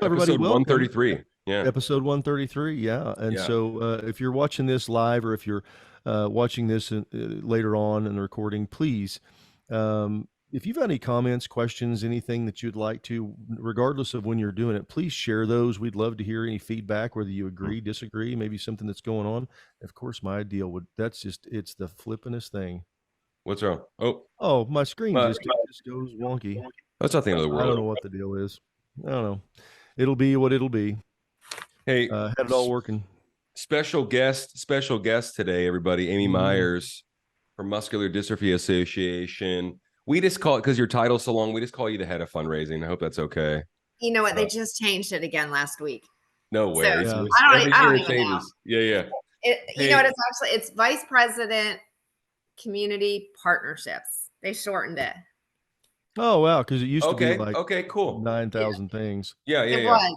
Everybody, Episode welcome. 133. Yeah. Episode 133. Yeah. And Yeah. so if you're watching this live or if you're watching this later on in the recording, please, if you've got any comments, questions, anything that you'd like to, regardless of when you're doing it, please share those. We'd love to hear any feedback, whether you agree, disagree, maybe something that's going on. Of course, my ideal it's the flippinest thing. What's wrong? Oh, my screen just goes wonky. That's not the end of the I don't world. know what the deal is. I don't know. It'll be what it'll be. Hey, had it all working. Special guest today, everybody. Amy Meyers from Muscular Dystrophy Association. We just call it, because your title's so long, we just call you the head of fundraising. I hope that's okay. You know what? They just changed it again last week. No way. So, I don't even know. Yeah. You know what? It's Vice President Community Partnerships. They shortened it. Oh, wow. Because it used to be like cool. 9,000 things. Yeah. It was.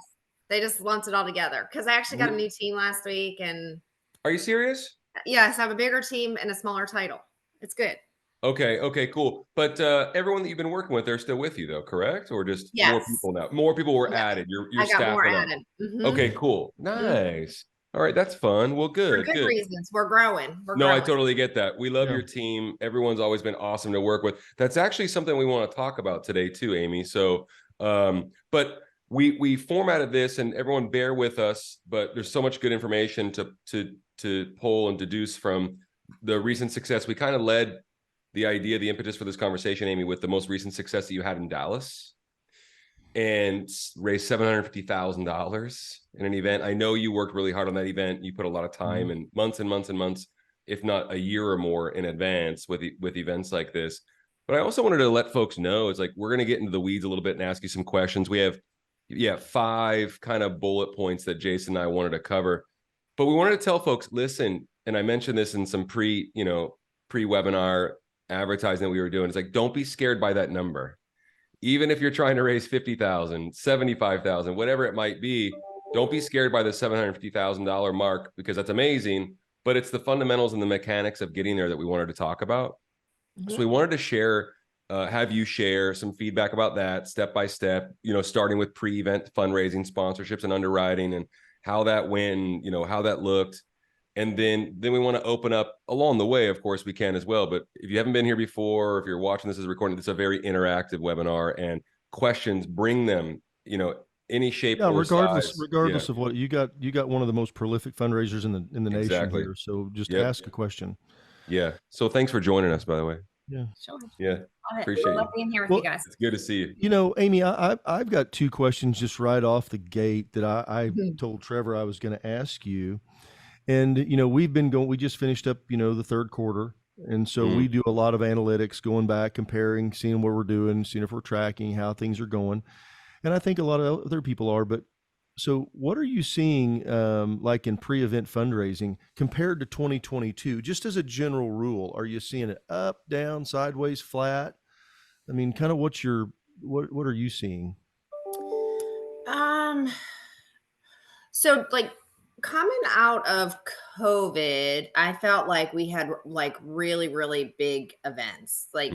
They just lumped it all together because I actually got a new team last week. And are you serious? Yes, I have a bigger team and a smaller title. It's good. Okay, cool. But everyone that you've been working with, they're still with you, though, correct? Or just more people now? More people were added. Your I got staff more added. Okay, cool. Nice. All right, that's fun. Well, good. For good reasons. We're growing. I totally get that. We love your team. Everyone's always been awesome to work with. That's actually something we want to talk about today too, Amy. So, but we formatted this, and everyone bear with us. But there's so much good information to pull and deduce from the recent success. We kind of led the idea, the impetus for this conversation, Amy, with the most recent success that you had in Dallas, and raised $750,000 in an event. I know you worked really hard on that event. You put a lot of time and months, if not a year or more in advance with events like this. But I also wanted to let folks know, it's like, we're going to get into the weeds a little bit and ask you some questions. We have 5 kind of bullet points that Jason and I wanted to cover, but we wanted to tell folks, listen, and I mentioned this in some pre-webinar advertising that we were doing. It's like, don't be scared by that number. Even if you're trying to raise 50,000, 75,000, whatever it might be, don't be scared by the $750,000 mark, because that's amazing, but it's the fundamentals and the mechanics of getting there that we wanted to talk about. So we wanted to have you share some feedback about that step by step, starting with pre-event fundraising, sponsorships and underwriting, and how that went, how that looked. And then we want to open up along the way, of course we can as well. But if you haven't been here before, or if you're watching this as a recording, it's a very interactive webinar, and questions, bring them, any shape or size. Regardless of what you got one of the most prolific fundraisers in the nation here. So just ask a question. Yeah. So thanks for joining us, by the way. Yeah. Sure. Yeah. Appreciate it. Love being here with you guys. It's good to see you. Amy, I've got 2 questions just right off the gate that I told Trevor I was going to ask you. And, we just finished up, the 3rd quarter. And so we do a lot of analytics, going back, comparing, seeing what we're doing, seeing if we're tracking, how things are going. And I think a lot of other people are, but so what are you seeing like in pre-event fundraising compared to 2022, just as a general rule? Are you seeing it up, down, sideways, flat? I mean, kind of what are you seeing? So like, coming out of COVID, I felt like we had like really, really big events. Like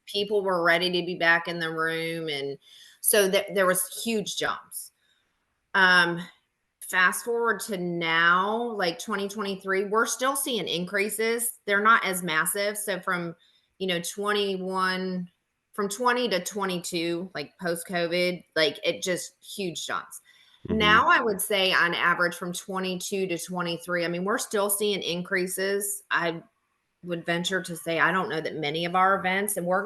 people were ready to be back in the room. And so there was huge jumps. Fast forward to now, like 2023, we're still seeing increases. They're not as massive. So from 20 to 22, like post-COVID, like it just huge jumps. Now I would say on average from 22 to 23, I mean, we're still seeing increases. I would venture to say, I don't know that many of our events, and I think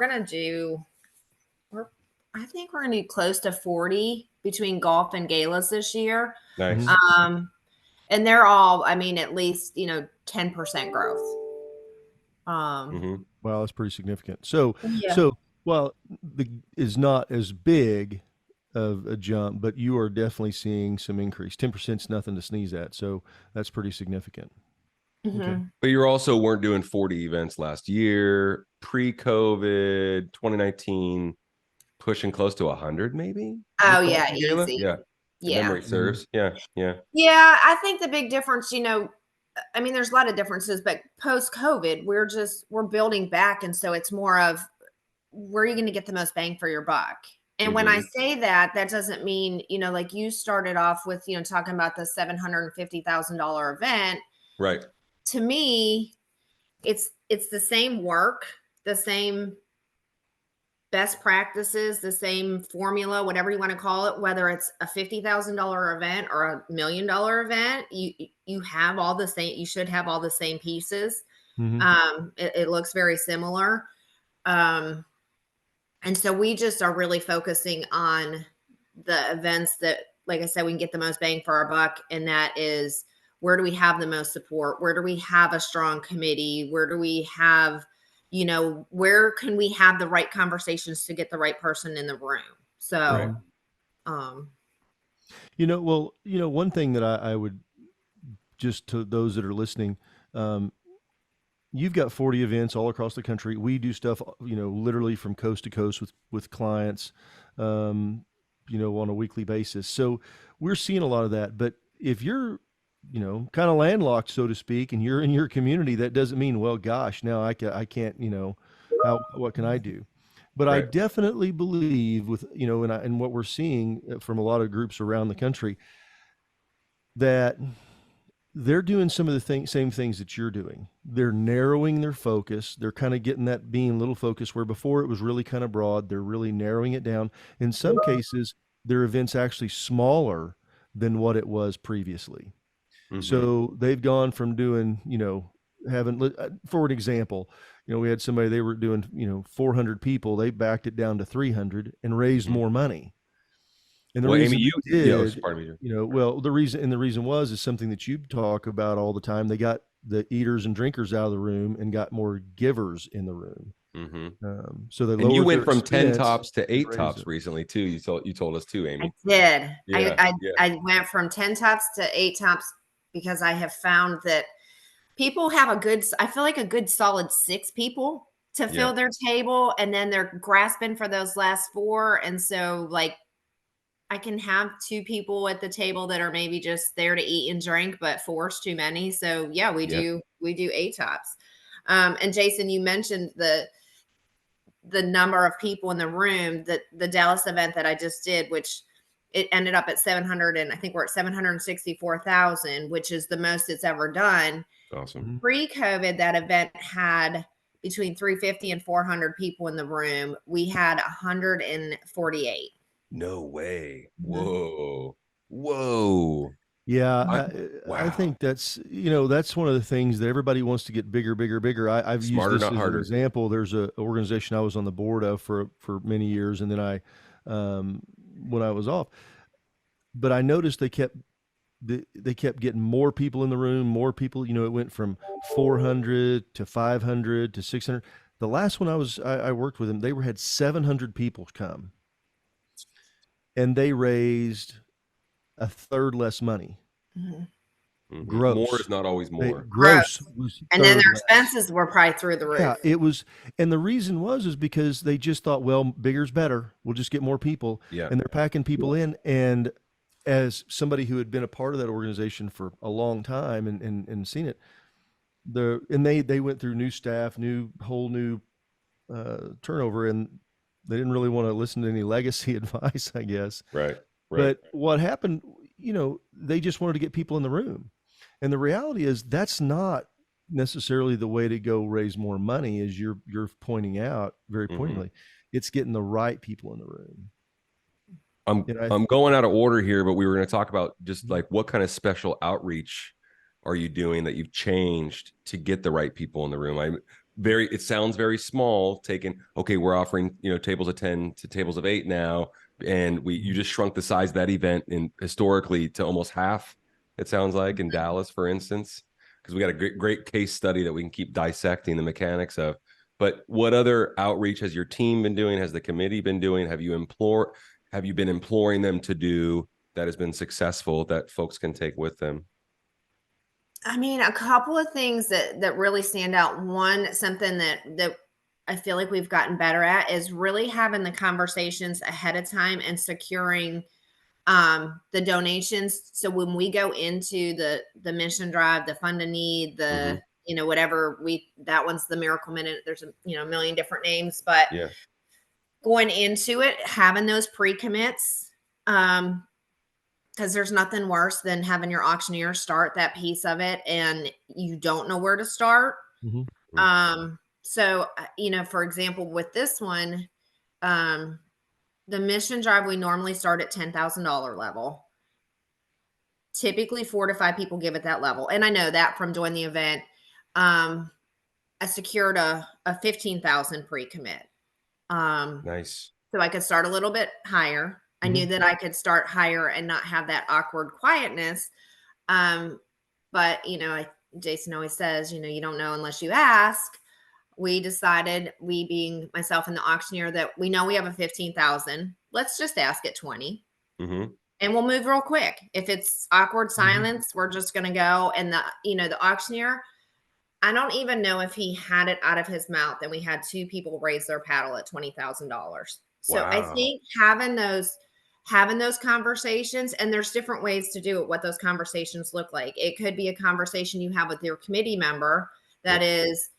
we're going to do close to 40 between golf and galas this year. Nice. And they're all, I mean, at least, 10% growth. Wow, that's pretty significant. So while is not as big of a jump, but you are definitely seeing some increase. 10% is nothing to sneeze at. So that's pretty significant. Okay. But you also weren't doing 40 events last year, pre-COVID, 2019, pushing close to 100 maybe? Oh, yeah, easy. Yeah. Memory serves. Yeah. Yeah, I think the big difference, I mean, there's a lot of differences, but post-COVID, we're building back. And so it's more of, where are you going to get the most bang for your buck? And when I say that, that doesn't mean, like you started off with, talking about the $750,000 event. Right. To me, it's the same work, the same best practices, the same formula, whatever you want to call it, whether it's a $50,000 event or $1 million event, you have all the same, you should have all the same pieces. It looks very similar. And so we just are really focusing on the events that, like I said, we can get the most bang for our buck. And that is, where do we have the most support? Where do we have a strong committee? Where do we have, where can we have the right conversations to get the right person in the room? So, one thing that I would, just to those that are listening, you've got 40 events all across the country. We do stuff, literally from coast to coast with clients, on a weekly basis. So we're seeing a lot of that. But if you're, kind of landlocked, so to speak, and you're in your community, that doesn't mean, well, gosh, now I can't, what can I do? But I definitely believe with, and what we're seeing from a lot of groups around the country, that they're doing some of the same things that you're doing. They're narrowing their focus. They're kind of getting that being little focus where before it was really kind of broad. They're really narrowing it down. In some cases, their event's actually smaller than what it was previously. So they've gone from doing, having, for an example, we had somebody, they were doing, 400 people. They backed it down to 300 and raised more money. And the reason Amy, the reason was something that you talk about all the time. They got the eaters and drinkers out of the room and got more givers in the room. So they and you went from 10 tops to 8 tops recently too. You told us too, Amy. I did. Yeah, I went from 10 tops to 8 tops because I have found that people have I feel like a good solid 6 people to fill their table, and then they're grasping for those last 4. And so, like, I can have 2 people at the table that are maybe just there to eat and drink, but 4's too many. So yeah, we do 8 tops. And Jason, you mentioned the number of people in the room, that the Dallas event that I just did, which it ended up at 700, and I think we're at 764,000, which is the most it's ever done. Awesome. Pre-COVID, that event had between 350 and 400 people in the room. We had 148. No way. Whoa. Yeah. I think that's, that's one of the things that everybody wants to get bigger. I've Smarter, used this not as harder. an example. There's an organization I was on the board of for many years. And then when I was off, but I noticed they kept getting more people in the room, more people, it went from 400 to 500 to 600. The last one I worked with them, they had 700 people come. And they raised a third less money. Gross. More is not always more. Gross. And then their expenses were probably through the roof. Yeah, it was. And the reason was because they just thought, well, bigger's better. We'll just get more people. Yeah. And they're packing people in. And as somebody who had been a part of that organization for a long time and seen it, they went through new staff, whole new turnover, and they didn't really want to listen to any legacy advice, I guess. Right. But what happened, they just wanted to get people in the room. And the reality is that's not necessarily the way to go raise more money, as you're pointing out very pointedly. It's getting the right people in the room. I'm going out of order here, but we were going to talk about just like what kind of special outreach are you doing that you've changed to get the right people in the room? It sounds very small, we're offering, tables of 10 to tables of 8 now. And you just shrunk the size of that event historically to almost half, it sounds like, in Dallas, for instance, because we got a great case study that we can keep dissecting the mechanics of. But what other outreach has your team been doing? Has the committee been doing? Have you been imploring them to do that has been successful that folks can take with them? I mean, a couple of things that really stand out. One, something that I feel like we've gotten better at is really having the conversations ahead of time and securing the donations. So when we go into the mission drive, the fund a need, whatever that one's the Miracle Minute. There's a million different names, but going into it, having those pre-commits, because there's nothing worse than having your auctioneer start that piece of it and you don't know where to start. Mm-hmm. So, for example, with this one, the mission drive, we normally start at $10,000 level. Typically 4 to 5 people give at that level. And I know that from doing the event. I secured a 15,000 pre-commit. Nice. So I could start a little bit higher. I knew that I could start higher and not have that awkward quietness. But Jason always says, you don't know unless you ask. We decided, we being myself and the auctioneer, that we know we have a 15,000. Let's just ask at 20. Mm-hmm. And we'll move real quick. If it's awkward silence, we're just going to go. And the auctioneer, I don't even know if he had it out of his mouth. And we had 2 people raise their paddle at $20,000. So I Wow. think having those conversations, and there's different ways to do it, what those conversations look like. It could be a conversation you have with your committee member that is,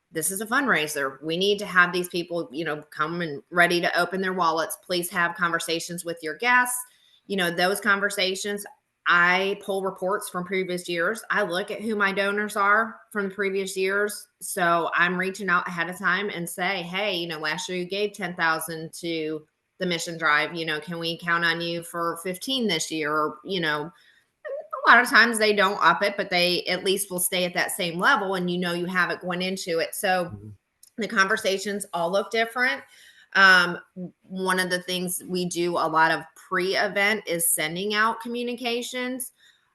this is a fundraiser. We need to have these people, come and ready to open their wallets. Please have conversations with your guests. Those conversations. I pull reports from previous years. I look at who my donors are from the previous years. So I'm reaching out ahead of time and say, hey, last year you gave 10,000 to the mission drive. Can we count on you for 15 this year? Or, a lot of times they don't up it, but they at least will stay at that same level, and you have it going into it. So the conversations all look different. One of the things we do a lot of pre-event is sending out communications.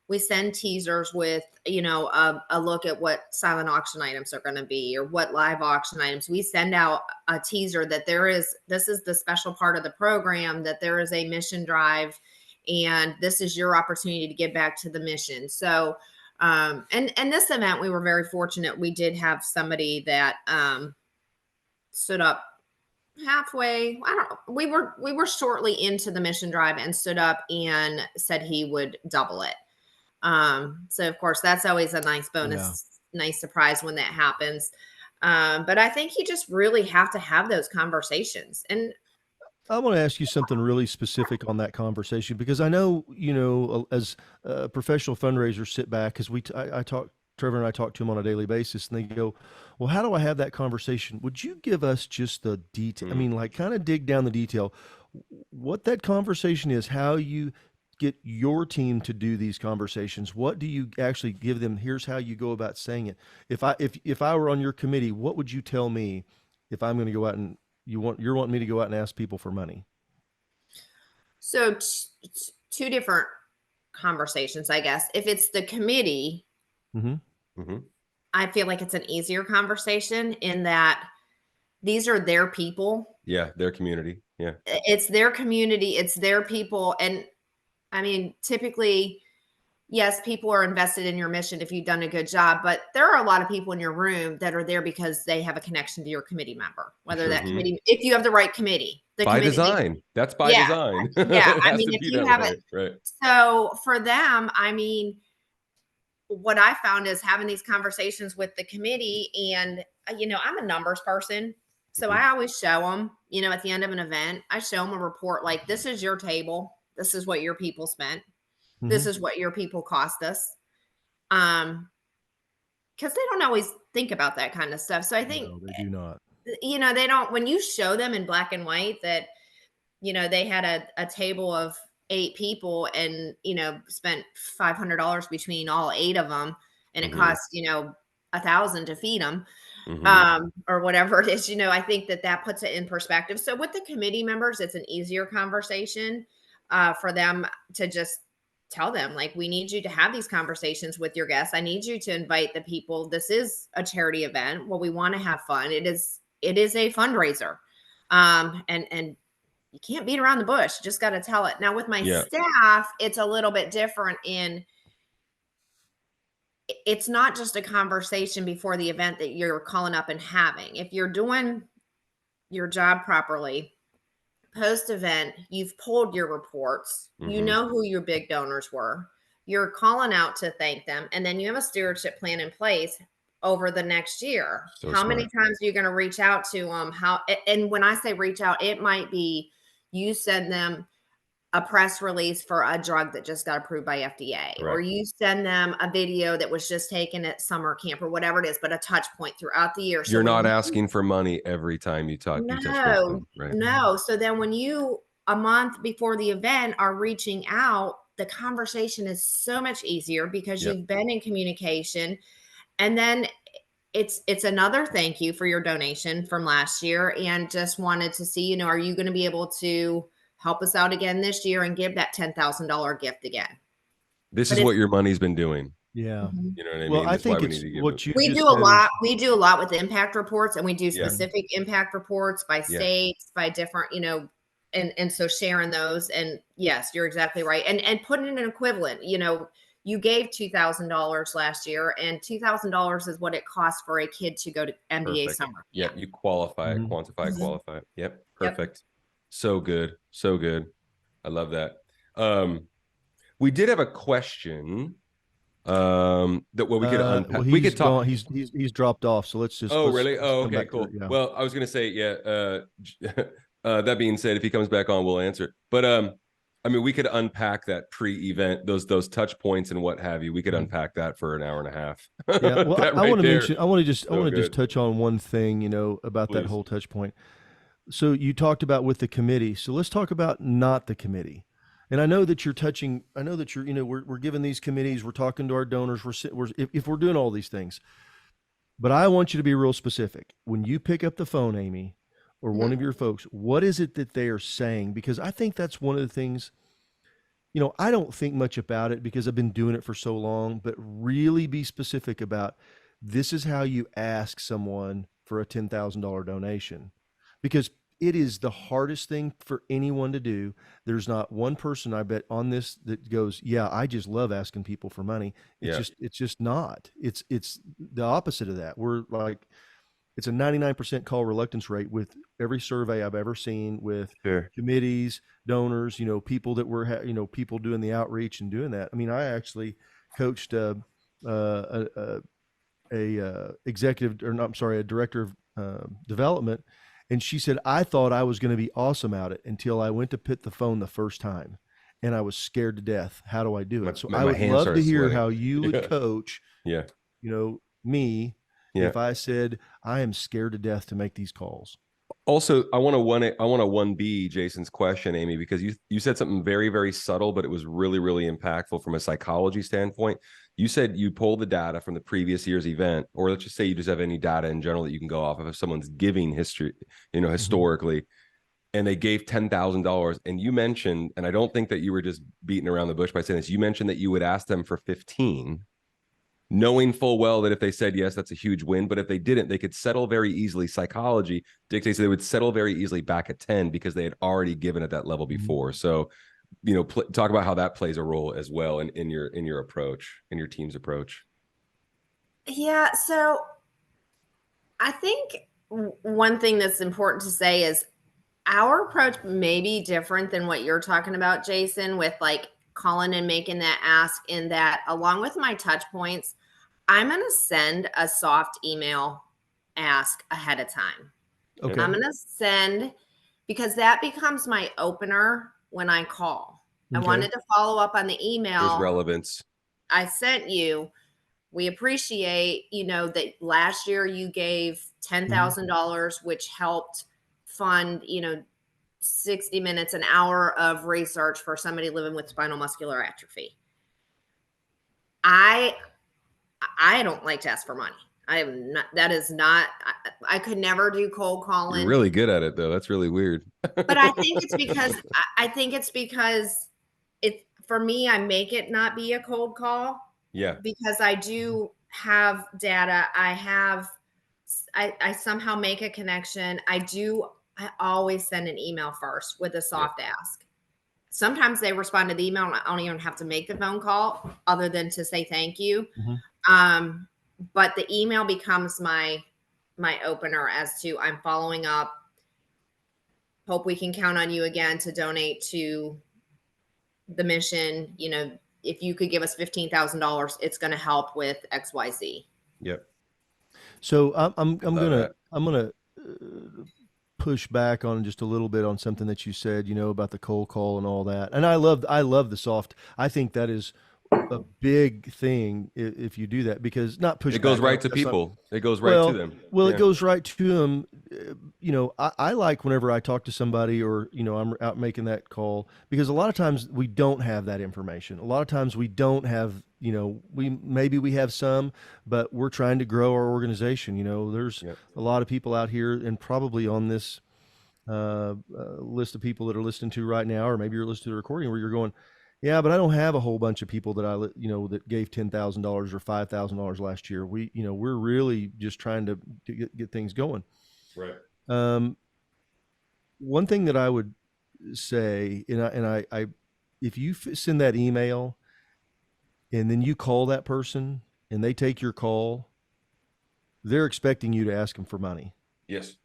We send teasers with, a look at what silent auction items are going to be, or what live auction items. We send out a teaser that this is the special part of the program, that there is a mission drive, and this is your opportunity to get back to the mission. So, and this event, we were very fortunate. We did have somebody that stood up halfway. I don't know. We were shortly into the mission drive and stood up and said he would double it. So of course that's always a nice bonus, nice surprise when that happens. But I think you just really have to have those conversations. And I want to ask you something really specific on that conversation, because I know, as professional fundraisers sit back, because I talk, Trevor and I talk to them on a daily basis, and they go, well, how do I have that conversation? Would you give us just the detail? I mean, like, kind of dig down the detail, what that conversation is, how you get your team to do these conversations. What do you actually give them? Here's how you go about saying it. If I were on your committee, what would you tell me if I'm going to go out and you're wanting me to go out and ask people for money? So 2 different conversations, I guess. If it's the committee, I feel like it's an easier conversation in that these are their people. Yeah, their community. Yeah. It's their community, it's their people. And I mean, typically, yes, people are invested in your mission if you've done a good job, but there are a lot of people in your room that are there because they have a connection to your committee member, whether that committee, if you have the right committee. By design. That's by design. Yeah. I mean, if you have it. Right. So for them, I mean, what I found is having these conversations with the committee, and I'm a numbers person. So I always show them, at the end of an event, I show them a report like, this is your table. This is what your people spent. This is what your people cost us. Because they don't always think about that kind of stuff. So I think No, they do not. They don't, when you show them in black and white that, they had a table of 8 people and, spent $500 between all 8 of them. And it cost, $1,000 to feed them, or whatever it is, I think that puts it in perspective. So with the committee members, it's an easier conversation for them to just tell them, like, we need you to have these conversations with your guests. I need you to invite the people. This is a charity event. Well, we want to have fun. It is a fundraiser. And you can't beat around the bush. You just got to tell it. Now with my staff, it's a little bit different it's not just a conversation before the event that you're calling up and having. If you're doing your job properly, post event, you've pulled your reports, you know who your big donors were, you're calling out to thank them, and then you have a stewardship plan in place. over the next year. So How many smart. times are you going to reach out to them? And when I say reach out, it might be you send them a press release for a drug that just got approved by FDA, or Correct. you send them a video that was just taken at summer camp or whatever it is, but a touch point throughout the year. So You're when not you, asking for money every time you touch base with no, them, right? no. So then when you, a month before the event, are reaching out, the conversation is so much easier because Yep. you've been in communication. And then it's another thank you for your donation from last year, and just wanted to see, are you going to be able to help us out again this year and give that $10,000 gift again? This But is it's what your money's been doing. Yeah. Mhm. You know what I Well, mean? I That's why think we need it's to give what it. you we just do a said lot. is, We do a lot with impact reports, and we do Yeah. specific impact reports by Yeah. states, by different, and so sharing those. And yes, you're exactly right. And putting in an equivalent, you gave $2,000 last year, and $2,000 is what it costs for a kid to go to MBA Perfect. summer Yep. camp. You qualify it, Mhm. quantify it, Mhm. qualify it. Yep. Yep. Perfect. So good. So good. I love that. We did have a question that what we could well, unpack. We he's could talk. gone. He's dropped off. So let's just Oh, let's, really? let's Oh, come okay, back to it. cool. Yeah. Well, I was gonna say, yeah. That being said, if he comes back on, we'll answer it. But I mean, we could unpack that pre-event, those touch points and what have you. We could Mhm. unpack that for an hour and a half. Yeah. Well, That I right want to there. mention. I want to just. I So want to just good. touch on one thing. About that Please. whole touch point. So you talked about with the committee. So let's talk about not the committee. And I know that you're touching. I know that you're. We're giving these committees. We're talking to our donors. We're if we're doing all these things. But I want you to be real specific. When you pick up the phone, Amy, or one Mhm. of your folks, what is it that they are saying? Because I think that's one of the things, I don't think much about it because I've been doing it for so long, but really be specific about this is how you ask someone for a $10,000 donation, because it is the hardest thing for anyone to do. There's not one person I bet on this that goes, yeah, I just love asking people for money. Yeah. It's just not. It's the opposite of that. We're like, it's a 99% call reluctance rate with every survey I've ever seen with Sure. committees, donors, people that were, people doing the outreach and doing that. I mean, I actually coached a executive, or not, I'm sorry, a director of development. And she said, I thought I was going to be awesome at it until I went to pick the phone the first time. And I was scared to death. How do I do it? So I My would hands love to started hear sweating. how you would Yeah. coach, Yeah. me, Yeah. if I said, I am scared to death to make these calls. Also, I want to 1B Jason's question, Amy, because you said something very, very subtle, but it was really, really impactful from a psychology standpoint. You said you pulled the data from the previous year's event, or let's just say you just have any data in general that you can go off of if someone's giving history, historically, and they gave $10,000. And you mentioned, and I don't think that you were just beating around the bush by saying this, you mentioned that you would ask them for 15, knowing full well that if they said yes, that's a huge win. But if they didn't, they could settle very easily. Psychology dictates they would settle very easily back at 10 because they had already given at that level before. So, talk about how that plays a role as well in your approach, in your team's approach. Yeah. So I think one thing that's important to say is our approach may be different than what you're talking about, Jason, with like calling and making that ask, in that along with my touch points, I'm going to send a soft email ask ahead of time. Okay. I'm going to send, because that becomes my opener when I call. I Okay. wanted to follow up on the There's email relevance. I sent you. We appreciate, that last year you gave $10,000, which helped fund, 60 minutes, an hour of research for somebody living with spinal muscular atrophy. I don't like to ask for money. I am not, that is not, I could never do cold calling. You're really good at it though. That's really weird. But I think it's because it, for me, I make it not be a cold call. Yeah. Because I do have data. I somehow make a connection. I always send an email first with a soft ask. Sometimes they respond to the email and I don't even have to make the phone call other than to say thank you. But the email becomes my opener as to, I'm following up. Hope we can count on you again to donate to the mission. If you could give us $15,000, it's going to help with XYZ. Yep. So I'm Love gonna that. push back on just a little bit on something that you said, about the cold call and all that. And I love the soft. I think that is a big thing if you do that, because not push It goes back. right to That's not. people. It goes right to Well, them. it Yeah. goes right to them. I like whenever I talk to somebody, or I'm out making that call, because a lot of times we don't have that information. A lot of times we don't have, we have some, but we're trying to grow our organization. There's Yep. a lot of people out here, and probably on this list of people that are listening to right now, or maybe you're listening to the recording, where you're going, yeah, but I don't have a whole bunch of people that gave $10,000 or $5,000 last year. We're really just trying to get things going. Right. One thing that I would say, if you send that email and then you call that person and they take your call, they're expecting you to ask them for money. Yes.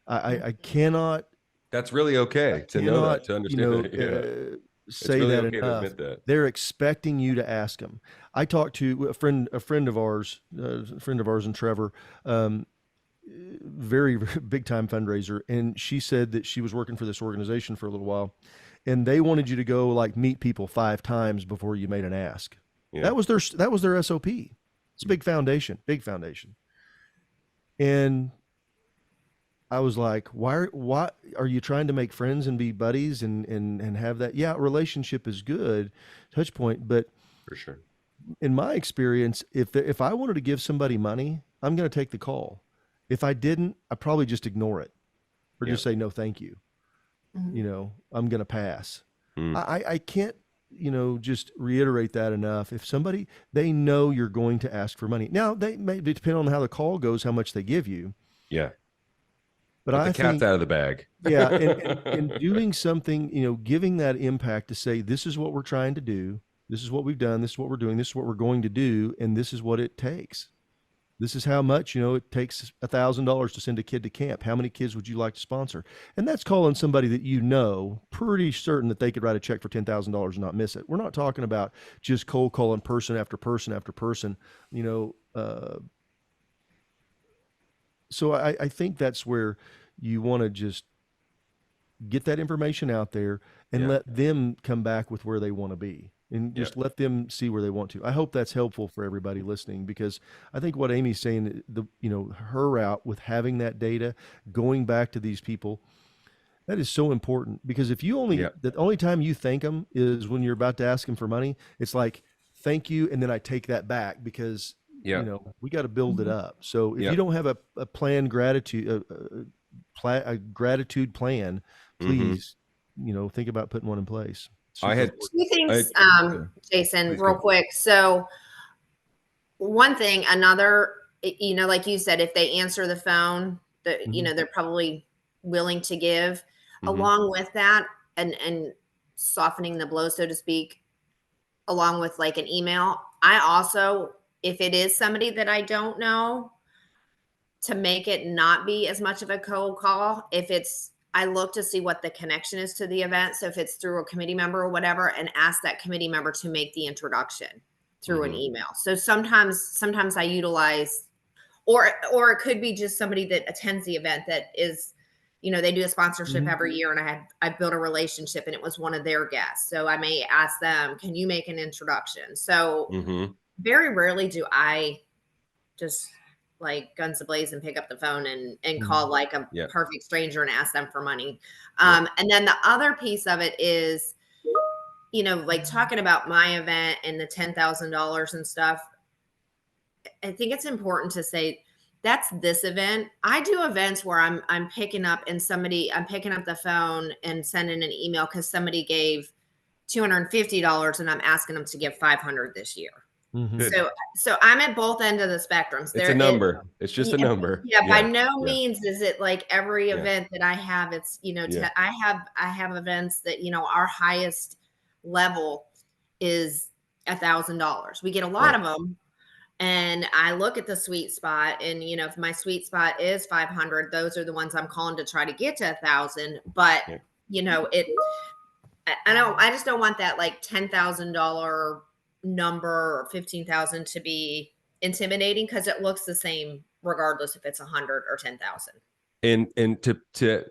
I cannot. That's really okay to know that, to understand that. Yeah. It's Say really that okay to enough. admit that. They're expecting you to ask them. I talked to a friend of ours, and Trevor, very, very big time fundraiser, and she said that she was working for this organization for a little while, and they wanted you to go like meet people 5 times before you made an ask. Yeah. That was their SOP. It's a big foundation, and I was like, why are you trying to make friends and be buddies and have that? Yeah, relationship is good, touch point. But For sure. in my experience, if I wanted to give somebody money, I'm going to take the call. If I didn't, I probably just ignore it, or just say no, thank you. I'm going to pass. I can't, just reiterate that enough. If somebody, they know you're going to ask for money. Now, they may depend on how the call goes, how much they give you. Yeah. But the I cat's think, out of the bag. yeah, and doing something, giving that impact to say, this is what we're trying to do. This is what we've done. This is what we're doing. This is what we're going to do. And this is what it takes. This is how much, it takes $1,000 to send a kid to camp. How many kids would you like to sponsor? And that's calling somebody that pretty certain that they could write a check for $10,000 and not miss it. We're not talking about just cold calling person after person after person, so I think that's where you want to just get that information out there and let them come back with where they want to be, and just let them see where they want to. I hope that's helpful for everybody listening, because I think what Amy's saying, her route with having that data, going back to these people, that is so important. Because if you the only time you thank them is when you're about to ask them for money, it's like, thank you, and then I take that back, because we got to build it up. So if you don't have a planned gratitude, a gratitude plan, please, think about putting one in place. I had 2 things, Jason, Please real go. quick. So one thing, like you said, if they answer the phone, they're probably willing to give. Along with that, and softening the blow, so to speak, along with like an email, I also, if it is somebody that I don't know, to make it not be as much of a cold call, I look to see what the connection is to the event. So if it's through a committee member or whatever, and ask that committee member to make the introduction through an email. So sometimes I utilize, or it could be just somebody that attends the event that is, they do a sponsorship every year, and I built a relationship, and it was one of their guests. So I may ask them, can you make an introduction? So very rarely do I just like guns ablaze and pick up the phone and call like a perfect stranger and ask them for money. And then the other piece of it is, like talking about my event and the $10,000 and stuff. I think it's important to say that's this event. I do events where I'm picking up the phone and sending an email because somebody gave $250 and I'm asking them to give $500 this year. So I'm at both ends of the spectrums. It's a number. It's just a number. Yeah, by no means is it like every event that I have. It's I have events that our highest level is $1,000. We get a lot of them, and I look at the sweet spot, and if my sweet spot is 500, those are the ones I'm calling to try to get to 1,000. But I just don't want that like $10,000 number or 15,000 to be intimidating because it looks the same regardless if it's 100 or 10,000. And to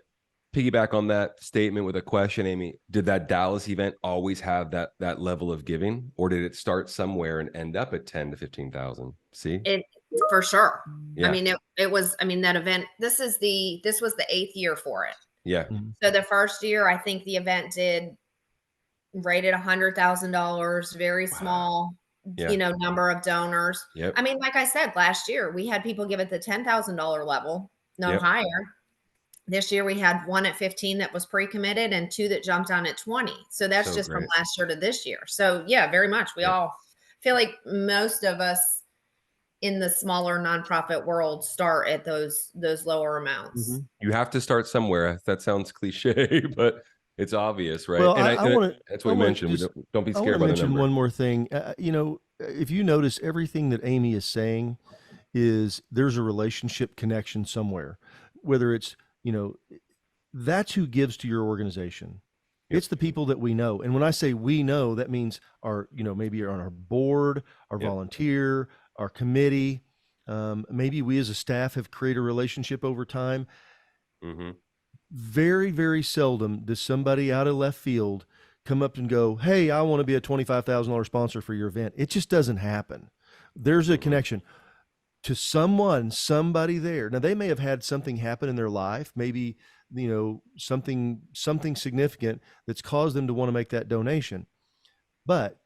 piggyback on that statement with a question, Amy, did that Dallas event always have that level of giving, or did it start somewhere and end up at 10 to 15,000? See, it for sure. Yeah. I mean, it was. I mean, that event. This was the 8th year for it. Yeah. So the first year, I think the event did rated $100,000. Very small, number of donors. Yep. I mean, like I said, last year we had people give at the $10,000 level, no higher. This year we had one at 15 that was pre-committed and 2 that jumped on at 20. So that's just great. from last year to this year. So yeah, very much. We all feel like most of us in the smaller nonprofit world start at those lower amounts. You have to start somewhere. That sounds cliche, but it's obvious, right? Well, and I want to. that's what we mentioned. Don't be scared by the number. One more thing. If you notice, everything that Amy is saying is there's a relationship connection somewhere, whether it's, that's who gives to your organization. It's the people that we know. And when I say we know, that means our, maybe on our board, our volunteer, our committee. Maybe we as a staff have created a relationship over time. Very, very seldom does somebody out of left field come up and go, hey, I want to be a $25,000 sponsor for your event. It just doesn't happen. There's a connection to somebody there. Now, they may have had something happen in their life, maybe, something significant that's caused them to want to make that donation. But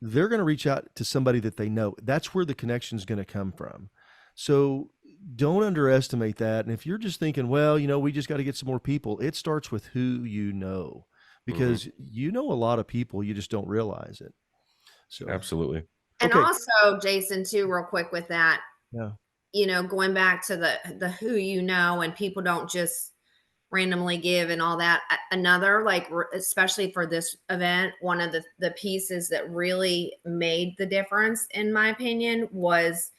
they're going to reach out to somebody that they know. That's where the connection is going to come from. So don't underestimate that. And if you're just thinking, well, we just got to get some more people, it starts with who you know, because a lot of people, you just don't realize it. So absolutely. And also, Jason, too, real quick with that, going back to the who and people don't just randomly give and all that. Another, especially for this event, one of the pieces that really made the difference, in my opinion, was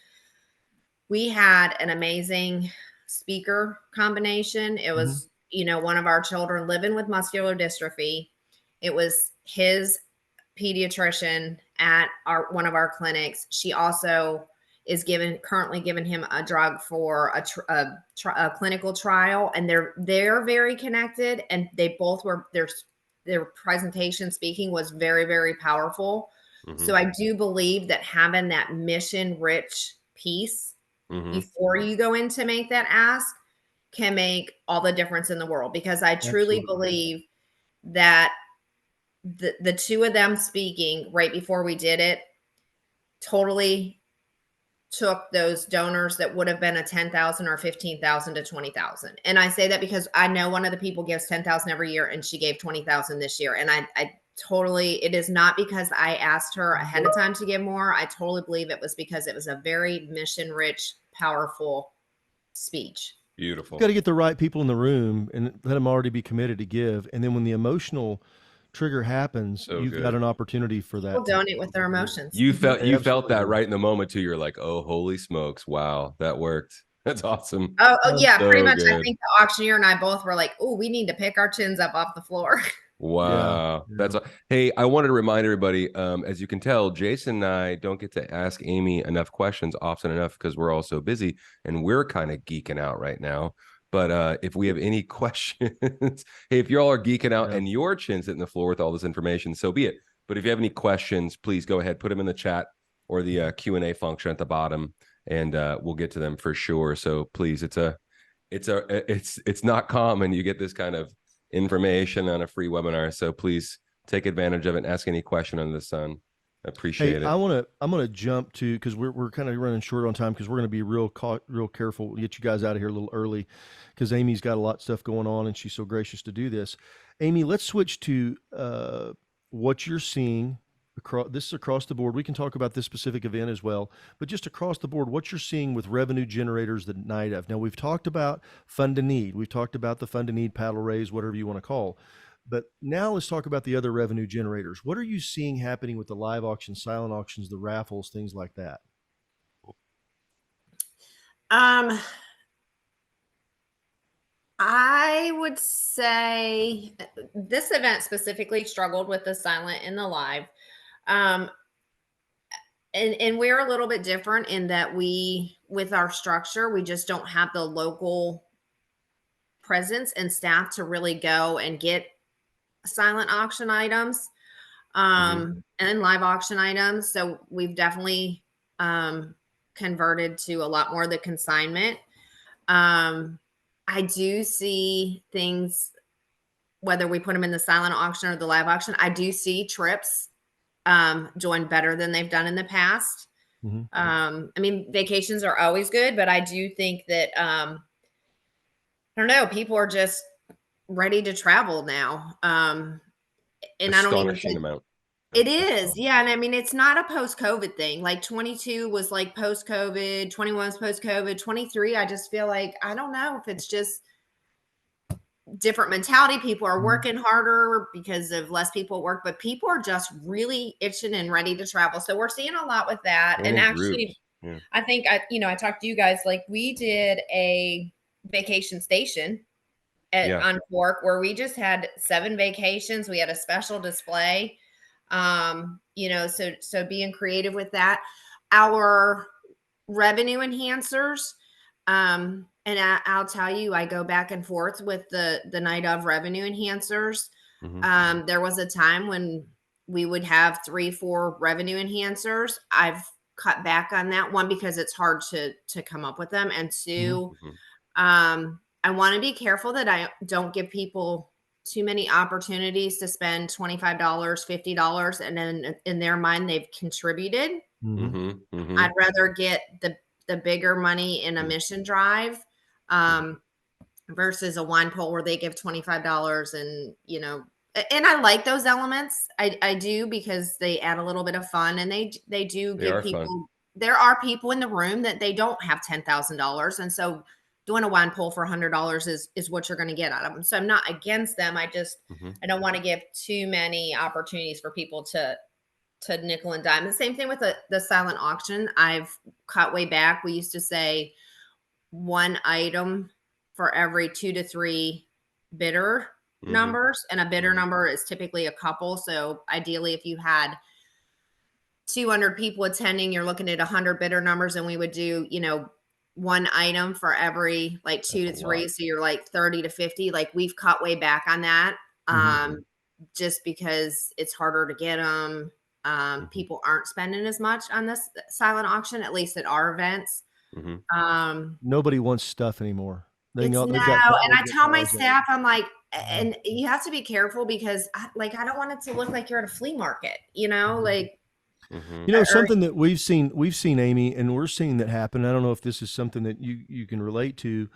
we had an amazing speaker combination. It was, one of our children living with muscular dystrophy. It was his pediatrician at one of our clinics. She also is currently giving him a drug for a clinical trial, and they're very connected, and they both were their presentation speaking was very, very powerful. So I do believe that having that mission rich piece before you go in to make that ask can make all the difference in the world, because I truly believe that the two of them speaking right before we did it totally took those donors that would have been a 10,000 or 15,000 to 20,000. And I say that because I know one of the people gives 10,000 every year, and she gave 20,000 this year. And I totally, it is not because I asked her ahead of time to give more. I totally believe it was because it was a very mission rich, powerful speech. Beautiful. Got to get the right people in the room and let them already be committed to give. And then when the emotional trigger happens, you've got an opportunity for that. People donate with their emotions. You felt that right in the moment too. You're like, oh, holy smokes. Wow, that worked. That's awesome. Oh yeah, so pretty much. Good. I think the auctioneer and I both were like, oh, we need to pick our chins up off the floor. Wow. That's hey, I wanted to remind everybody, as you can tell, Jason and I don't get to ask Amy enough questions often enough because we're all so busy, and we're kind of geeking out right now. But if we have any questions, hey, if you all are geeking out and your chin's hitting the floor with all this information, so be it. But if you have any questions, please go ahead, put them in the chat or the Q&A function at the bottom, and we'll get to them for sure. So please, it's not common you get this kind of information on a free webinar. So please take advantage of it and ask any question under the sun. Appreciate it. I'm gonna jump to, because we're kind of running short on time, because we're gonna be real careful. We'll get you guys out of here a little early, because Amy's got a lot of stuff going on and she's so gracious to do this. Amy, let's switch to what you're seeing across. This is across the board. We can talk about this specific event as well, but just across the board, what you're seeing with revenue generators the night of. Now, we've talked about Fund to Need. We've talked about the Fund to Need, paddle raise, whatever you want to call. But now let's talk about the other revenue generators. What are you seeing happening with the live auctions, silent auctions, the raffles, things like that? I would say this event specifically struggled with the silent and the live. And we're a little bit different in that with our structure, we just don't have the local presence and staff to really go and get silent auction items and live auction items. So we've definitely converted to a lot more of the consignment. I do see things, whether we put them in the silent auction or the live auction, I do see trips doing better than they've done in the past. I mean, vacations are always good, but I do think that I don't know, people are just ready to travel now. And I don't even Astonishing think amount. it is. Yeah. And I mean, it's not a post-COVID thing. Like 22 was like post-COVID, 21 was post-COVID, 23. I just feel like, I don't know if it's just different mentality. People are working harder because of less people at work, but people are just really itching and ready to travel. So we're seeing a lot with that. And in actually, groups. I think I talked to you guys, like we did a vacation station on Fork where we just had 7 vacations. We had a special display. So being creative with that. Our revenue enhancers, and I'll tell you, I go back and forth with the night of revenue enhancers. There was a time when we would have 3-4 revenue enhancers. I've cut back on that, one because it's hard to come up with them, and 2, I want to be careful that I don't give people too many opportunities to spend $25, $50, and then in their mind they've contributed. I'd rather get the bigger money in a mission drive versus a wine pool where they give $25 and and I like those elements. I do, because they add a little bit of fun, and they do give people fun. There are people in the room that they don't have $10,000, and so doing a wine pool for $100 is what you're going to get out of them. So I'm not against them. I just I don't want to give too many opportunities for people to nickel and dime. The same thing with the silent auction. I've cut way back. We used to say 1 item for every 2 to 3 bidder numbers, and a bidder number is typically a couple. So ideally, if you had 200 people attending, you're looking at 100 bidder numbers, and we would do 1 item for every like 2 to 3. So you're like 30 to 50. Like we've cut way back on that, just because it's harder to get them. People aren't spending as much on this silent auction, at least at our events. Nobody wants stuff anymore. And I tell my staff, I'm like, and you have to be careful, because I don't want it to look like you're at a flea market, like. Something that we've seen, Amy, and we're seeing that happen. I don't know if this is something that you can relate to.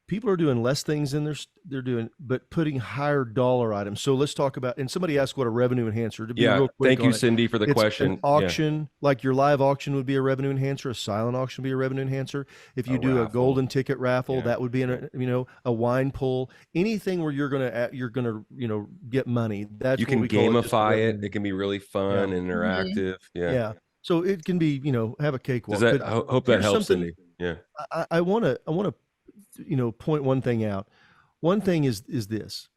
People are doing less things than they're doing, but putting higher dollar items. So let's talk about, and somebody asked what a revenue enhancer, to be real quick. Thank you, Cindy, for the question. An auction, like your live auction would be a revenue enhancer, a silent auction would be a revenue enhancer. If you do a golden ticket raffle, that would be a wine pull, anything where you're gonna get money. That's you can gamify it. It can be really fun and interactive. Yeah. So it can be, have a cakewalk. I hope that helps, Cindy. Yeah. I want to point one thing out. One thing is this: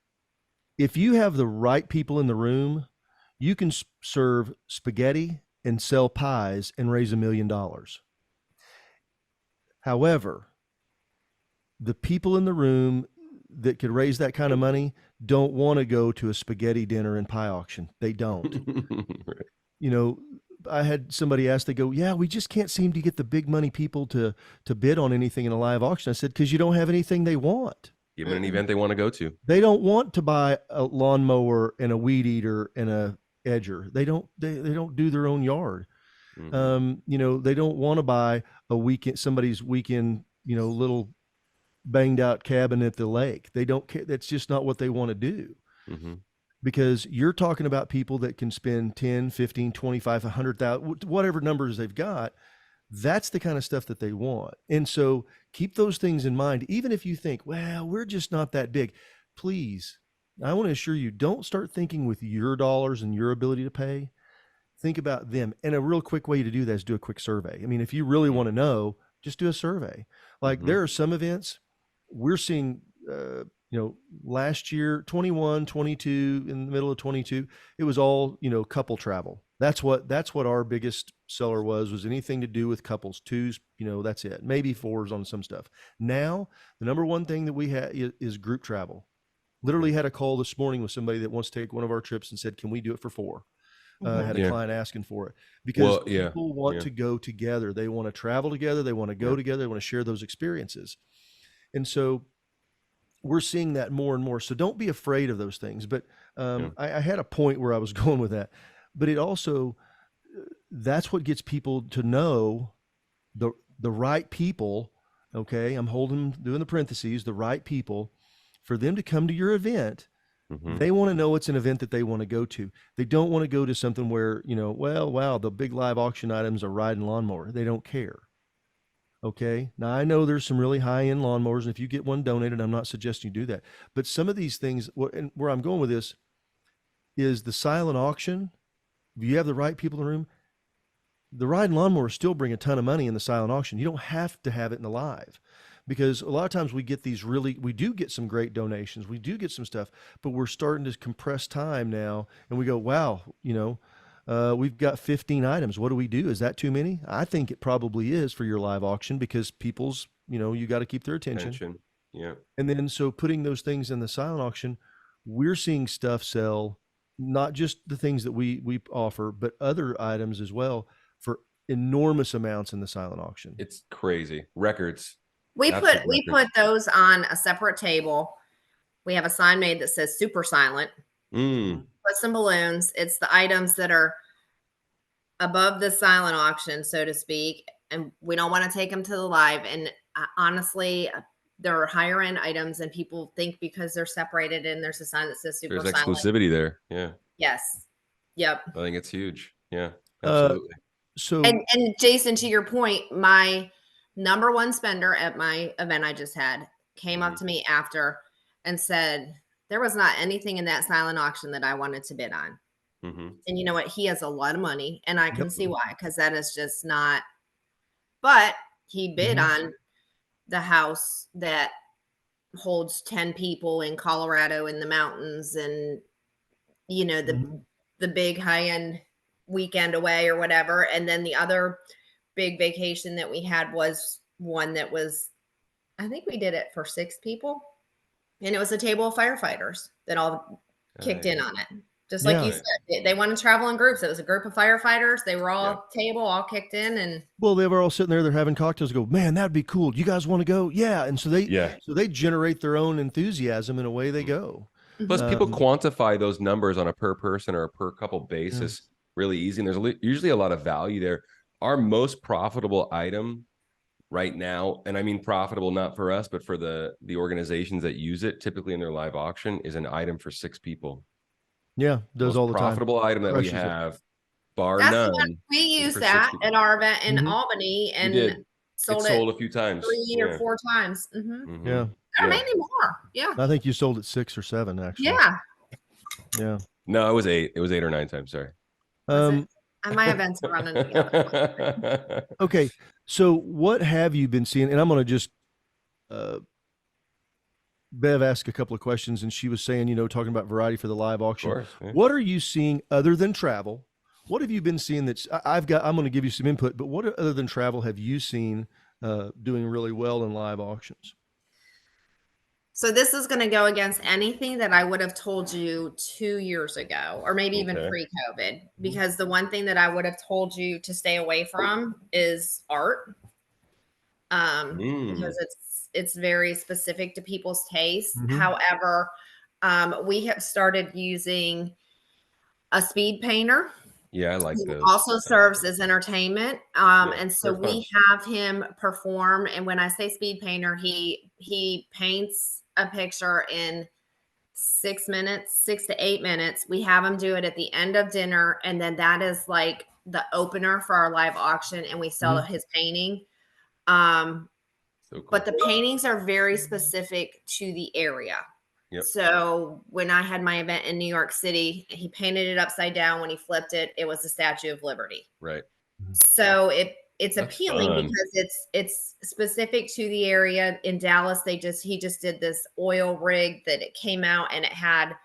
if you have the right people in the room, you can serve spaghetti and sell pies and raise $1 million. However, the people in the room that could raise that kind of money don't want to go to a spaghetti dinner and pie auction. They don't. Right. I had somebody ask, they go, yeah, we just can't seem to get the big money people to bid on anything in a live auction. I said, because you don't have anything they want. Give them an event they want to go to. They don't want to buy a lawnmower and a weed eater and a edger. They don't do their own yard. They don't want to buy somebody's weekend, little banged out cabin at the lake. They don't care. That's just not what they want to do. Because you're talking about people that can spend 10, 15, 25, 100,000, whatever numbers they've got. That's the kind of stuff that they want. And so keep those things in mind. Even if you think, well, we're just not that big, please, I want to assure you, don't start thinking with your dollars and your ability to pay. Think about them. And a real quick way to do that is do a quick survey. I mean, if you really want to know, just do a survey. Like there are some events we're seeing, last year, 21, 22, in the middle of 22, it was all, couple travel. That's what our biggest seller was anything to do with couples, twos, that's it. Maybe fours on some stuff. Now, the number one thing that we have is group travel. Literally had a call this morning with somebody that wants to take one of our trips and said, can we do it for 4? Had a client asking for it because people want to go together. They want to travel together. They want to go together. They want to share those experiences. And so we're seeing that more and more. So don't be afraid of those things. But I had a point where I was going with that, but it also, that's what gets people to know the right people. Okay. I'm doing the parentheses, the right people for them to come to your event. They want to know it's an event that they want to go to. They don't want to go to something where, well, wow, the big live auction items are riding lawnmower. They don't care. Okay. Now I know there's some really high end lawnmowers, and if you get one donated, I'm not suggesting you do that. But some of these things, and where I'm going with this is the silent auction. If you have the right people in the room, the riding lawnmowers still bring a ton of money in the silent auction. You don't have to have it in the live, because a lot of times we do get some great donations. We do get some stuff, but we're starting to compress time now, and we go, wow, we've got 15 items. What do we do? Is that too many? I think it probably is for your live auction, because people's, you got to keep their attention. Yeah. And then, so putting those things in the silent auction, we're seeing stuff sell, not just the things that we offer, but other items as well, for enormous amounts in the silent auction. It's crazy. Records. We put those on a separate table. We have a sign made that says super silent. Put some balloons. It's the items that are above the silent auction, so to speak. And we don't want to take them to the live. And honestly, there are higher end items, and people think because they're separated and there's a sign that says super silent. There's exclusivity there. Yeah. Yes. Yep. I think it's huge. Yeah, absolutely. And Jason, to your point, my number one spender at my event I just had came up to me after and said, there was not anything in that silent auction that I wanted to bid on. And you know what? He has a lot of money, and I can see why, because that is just not, but he bid on the house that holds 10 people in Colorado in the mountains, and, the big high end weekend away or whatever. And then the other big vacation that we had was one that was, I think we did it for 6 people, and it was a table of firefighters that all kicked in on it. Just like you said, they want to travel in groups. It was a group of firefighters. They were all all kicked in, and they were all sitting there. They're having cocktails. Go, man, that'd be cool. You guys want to go? Yeah. And so they generate their own enthusiasm, and away they go. Plus, people quantify those numbers on a per person or a per couple basis really easy, and there's usually a lot of value there. Our most profitable item right now, and I mean profitable not for us, but for the organizations that use it, typically in their live auction, is an item for 6 people. Yeah, does all the time. Profitable item that we have, bar none. We use that at our event in Albany, and sold a few times, 3 or 4 times. Yeah, or maybe more. Yeah, I think you sold it 6 or 7 actually. Yeah. No, it was 8. It was 8 or 9 times. Sorry. My events are running together. Okay, so what have you been seeing? And I'm going to just Bev asked a couple of questions, and she was saying, talking about variety for the live auction. Of course, yeah. What are you seeing other than travel? What have you been seeing that's I'm going to give you some input, but what other than travel have you seen doing really well in live auctions? So this is going to go against anything that I would have told you 2 years ago, or maybe even pre-COVID, because the one thing that I would have told you to stay away from is art, because it's very specific to people's tastes. However, we have started using a speed painter. Yeah, I like those. Also serves as entertainment. And so we have him perform. And when I say speed painter, he paints a picture in 6 minutes, 6 to 8 minutes. We have him do it at the end of dinner. And then that is like the opener for our live auction. And we sell his painting. So cool. But the paintings are very specific to the area. So when I had my event in New York City, he painted it upside down. When he flipped it, it was the Statue of Liberty. Right. So it's appealing because it's specific to the area. In Dallas, he just did this oil rig that it came out, and it had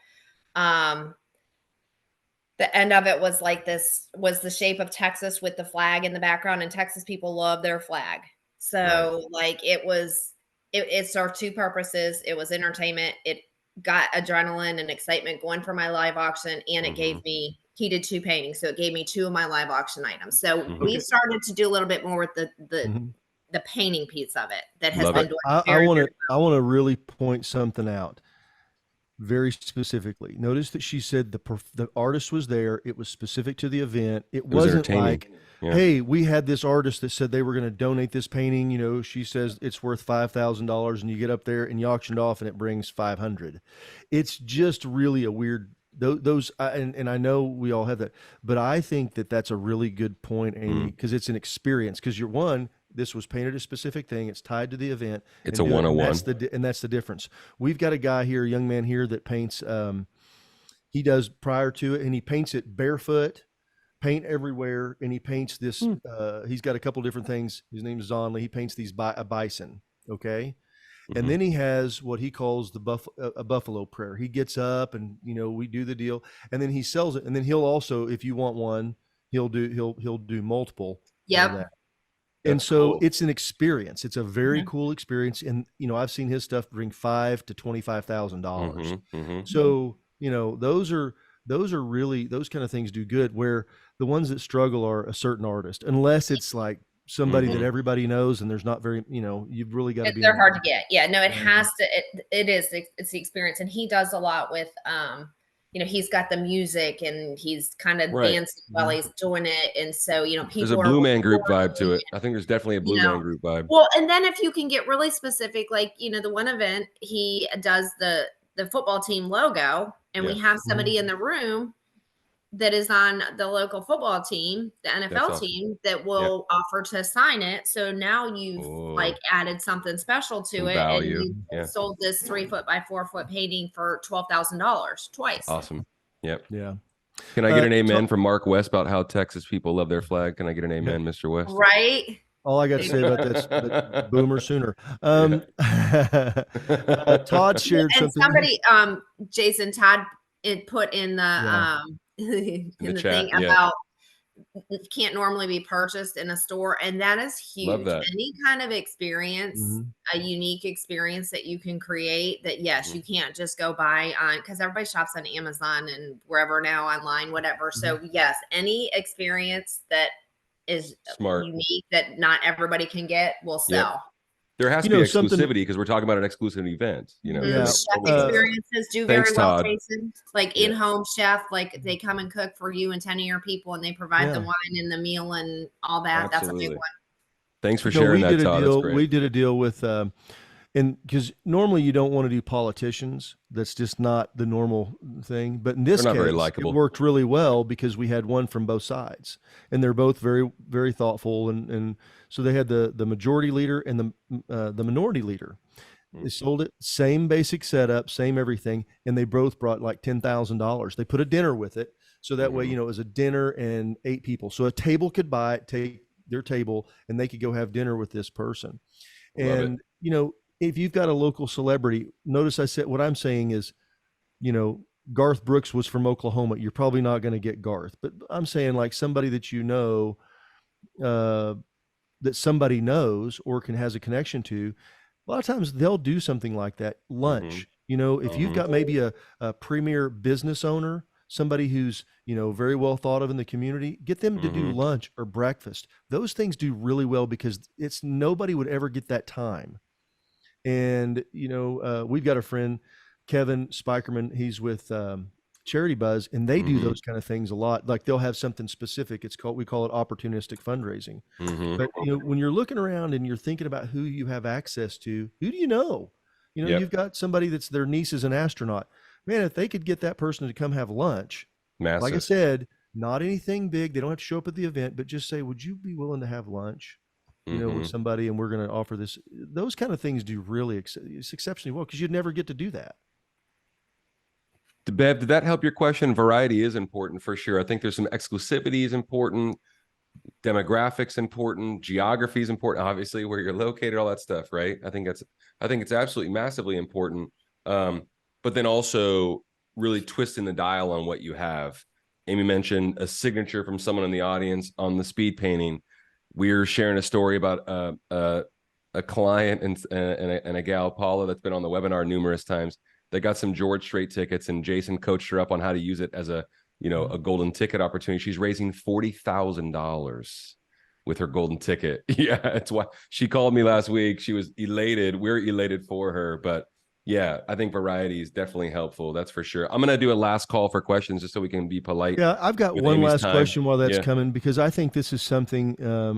the end of it was like this was the shape of Texas with the flag in the background, and Texas people love their flag. So like it served two purposes. It was entertainment. It got adrenaline and excitement going for my live auction, and it gave me he did two paintings, so it gave me two of my live auction items. So we've started to do a little bit more with the painting piece of it that has been doing I want to really point something out very specifically. Notice that she said the artist was there. It was specific to the event. It wasn't like, hey, we had this artist that said they were going to donate this painting. You know, she says it's worth $5,000, and you get up there and you auction it off and it brings 500. It's just really a weird those and I know we all have that, but I think that that's a really good point, Amy, because it's an experience. Because this was painted a specific thing. It's tied to the event. It's a one-on-one. And that's the difference. We've got a guy here, a young man here that paints, he does prior to it, and he paints it barefoot, paint everywhere. And he paints this, he's got a couple different things. His name is Zonley. He paints these a bison. Okay. And then he has what he calls a buffalo prayer. He gets up and, you know, we do the deal, and then he sells it. And then he'll also, if you want one, he'll do multiple. Yep. And so it's an experience. It's a very cool experience. And, you know, I've seen his stuff bring $5,000 to $25,000. So, you know, those are really, those kind of things do good, where the ones that struggle are a certain artist, unless it's like somebody that everybody knows, and there's not very, you know, you've really got to be. They're hard to get. Yeah, no, it has to, it's the experience. And he does a lot with, you know, he's got the music and he's kind of dancing while he's doing it. And so, you know, people there's a Blue Man Group vibe to it. I think there's definitely a Blue Man Group vibe. Well, and then if you can get really specific, like, you know, the one event, he does the football team logo, and we have somebody in the room that is on the local football team, the NFL team, that will offer to sign it. So now you've like added something special to it, value. And you sold this 3 foot by 4 foot painting for $12,000 twice. Awesome. Yep. Yeah. Can I get an amen from Mark West about how Texas people love their flag? Can I get an amen, Mr. West? Right. All I got to say about that's Boomer Sooner. Todd shared something. Somebody, Jason Todd, it put in the in the chat, thing about it can't normally be purchased in a store, and that is huge. Love that. Any kind of experience, a unique experience that you can create, that you can't just go buy on, because everybody shops on Amazon and wherever now, online, whatever. So yes, any experience that is smart, unique, that not everybody can get, will sell. There has to be exclusivity, because we're talking about an exclusive event. You know, chef experiences do very well, Todd. Jason. Like in-home chef, like they come and cook for you and 10 of your people, and they provide the wine and the meal and all that. Absolutely. That's a big one. Thanks for sharing that, Todd. We did a deal with, and because normally you don't want to do politicians. That's just not the normal thing. But in this case, it worked really well, because we had one from both sides, and they're both very, very thoughtful. And so they had the majority leader and the minority leader. They sold it, same basic setup, same everything, and they both brought like $10,000. They put a dinner with it, so that way, you know, it was a dinner and 8 people. So a table could buy it, take their table, and they could go have dinner with this person. And you know, if you've got a local celebrity, notice I said, what I'm saying is, you know, Garth Brooks was from Oklahoma. You're probably not going to get Garth, but I'm saying like somebody that you know, that somebody knows or has a connection to. A lot of times they'll do something like that. Lunch, you know, if you've got maybe a premier business owner, somebody who's, you know, very well thought of in the community, get them to do lunch or breakfast. Those things do really well, because nobody would ever get that time. And, you know, we've got a friend, Kevin Spikerman, he's with Charity Buzz, and they do those kind of things a lot. Like they'll have something specific. We call it opportunistic fundraising. But, you know, when you're looking around and you're thinking about who you have access to, who do you know? You know, you've got somebody that's their niece is an astronaut. Man, if they could get that person to come have lunch, massive. Like I said, not anything big. They don't have to show up at the event, but just say, would you be willing to have lunch? You know, with somebody, and we're going to offer this. Those kind of things do really it's exceptionally well, because you'd never get to do that. Bev, did that help your question? Variety is important for sure. I think there's some exclusivity is important, demographics important, geography is important, obviously where you're located, all that stuff, right? I think it's absolutely massively important. But then also really twisting the dial on what you have Amy mentioned a signature from someone in the audience on the speed painting. We're sharing a story about a client and a gal, Paula, that's been on the webinar numerous times. They got some George Strait tickets, and Jason coached her up on how to use it as a golden ticket opportunity. She's raising $40,000 with her golden ticket. Yeah, it's why she called me last week. She was elated. We're elated for her, but yeah, I think variety is definitely helpful. That's for sure. I'm going to do a last call for questions just so we can be polite. Yeah, I've got with one Amy's last time. question while that's Yeah. coming, because I think this is something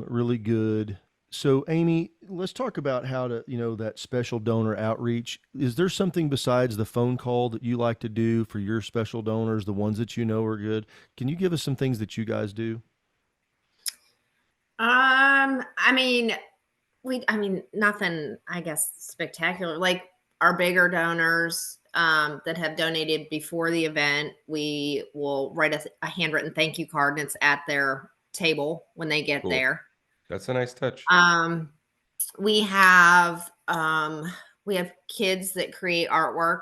really good. So, Amy, let's talk about how to, that special donor outreach. Is there something besides the phone call that you like to do for your special donors, the ones that you know are good? Can you give us some things that you guys do? I mean, nothing, I guess, spectacular. Like our bigger donors that have donated before the event, we will write a handwritten thank you card, and it's at their table when they get Cool. there. That's a nice touch. We have kids that create artwork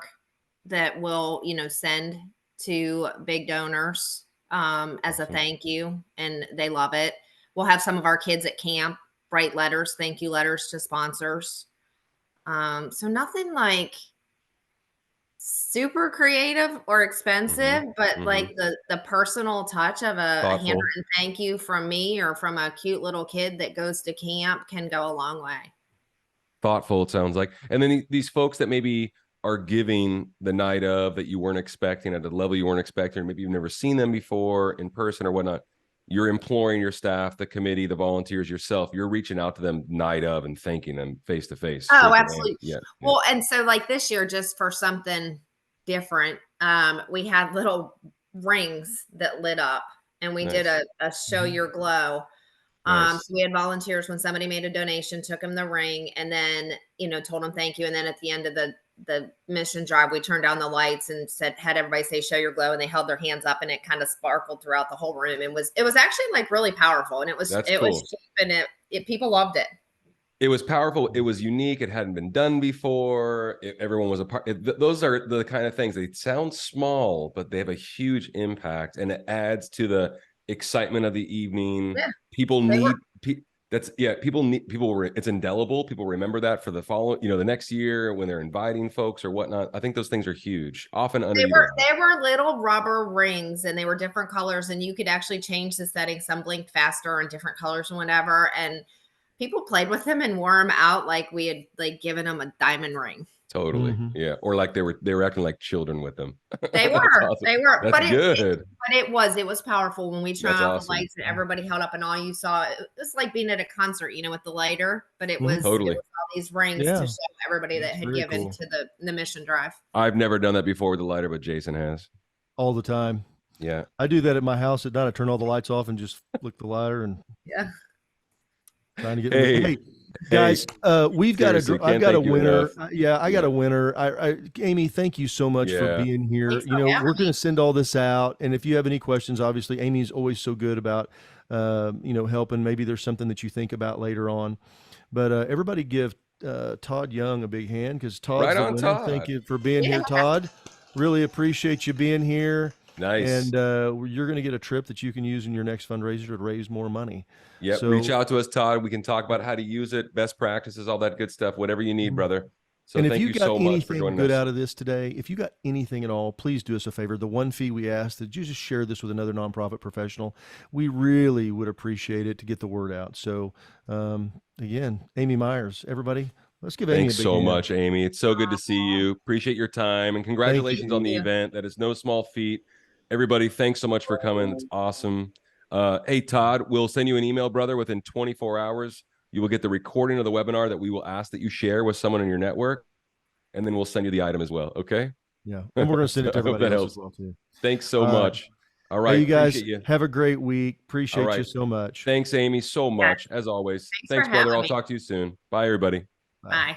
that will, send to big donors as a thank you, and they love it. We'll have some of our kids at camp write letters, thank you letters to sponsors. So nothing like super creative or expensive, but like the personal touch of a handwritten thank you from me or from a cute little kid that goes to camp can go a long way. Thoughtful, it sounds like. And then these folks that maybe are giving the night of that you weren't expecting at the level you weren't expecting, or maybe you've never seen them before in person or whatnot. You're imploring your staff, the committee, the volunteers, yourself. You're reaching out to them night of and thanking them face to face. Oh, absolutely. Yeah. Well, and so like this year, just for something different, we had little rings that lit up, and we did a show your glow. So we had volunteers when somebody made a donation, took them the ring, and then, told them thank you. And then at the end of the mission drive, we turned down the lights and had everybody say, show your glow. And they held their hands up, and it kind of sparkled throughout the whole room. And it was actually like really powerful. And it was cheap, and people loved it. It was powerful. It was unique. It hadn't been done before. Everyone was a part. Those are the kind of things. They sound small, but they have a huge impact, and it adds to the excitement of the evening. Yeah, people need. It's indelible. People remember that for the the next year when they're inviting folks or whatnot. I think those things are huge. Often underutilized. They were little rubber rings, and they were different colors, and you could actually change the setting. Some blinked faster and different colors and whatever. And people played with them and wore them out like we had given them a diamond ring. Totally. Yeah. Or like they were acting like children with them. They were. Awesome. They were. That's good. It was powerful when we turned off the lights and everybody held up, and all you saw, it was like being at a concert, with the lighter, but it was, totally. It was all these rings to show everybody that had given to the mission drive. I've never done that before with the lighter, but Jason has. All the time. Yeah. I do that at my house at night. I turn all the lights off and just flick the lighter and trying to get hey guys, I've got a winner. I got a winner. Amy, thank you so much for being here. We're going to send all this out, and if you have any questions, obviously Amy's always so good about helping. Maybe there's something that you think about later on, but everybody give Todd Young a big hand, because Todd's the winner. Todd. Thank you for being here, Todd. Really appreciate you being here. Nice. And you're going to get a trip that you can use in your next fundraiser to raise more money. Yeah. So, reach out to us, Todd. We can talk about how to use it, best practices, all that good stuff, whatever you need, brother. So and thank you so much for joining us. Good out of this today, if you got anything at all, please do us a favor. The one fee we ask, that you just share this with another nonprofit professional. We really would appreciate it to get the word out. So again, Amy Meyers, everybody, let's give Amy a big hand. Thanks so much, Amy. It's so good to see you. Appreciate your time, and congratulations on the event. That is no small feat. Everybody, thanks so much for coming. It's awesome. Hey, Todd, we'll send you an email, brother, within 24 hours. You will get the recording of the webinar that we will ask that you share with someone in your network, and then we'll send you the item as well. Okay? Yeah. And we're going to send it to everybody else as well, too. Thanks so much. All right. Hey, you guys, have a great week. Appreciate you so much. Thanks, Amy, so much, as always. Thanks, brother. I'll talk to you soon. Bye, everybody. Bye.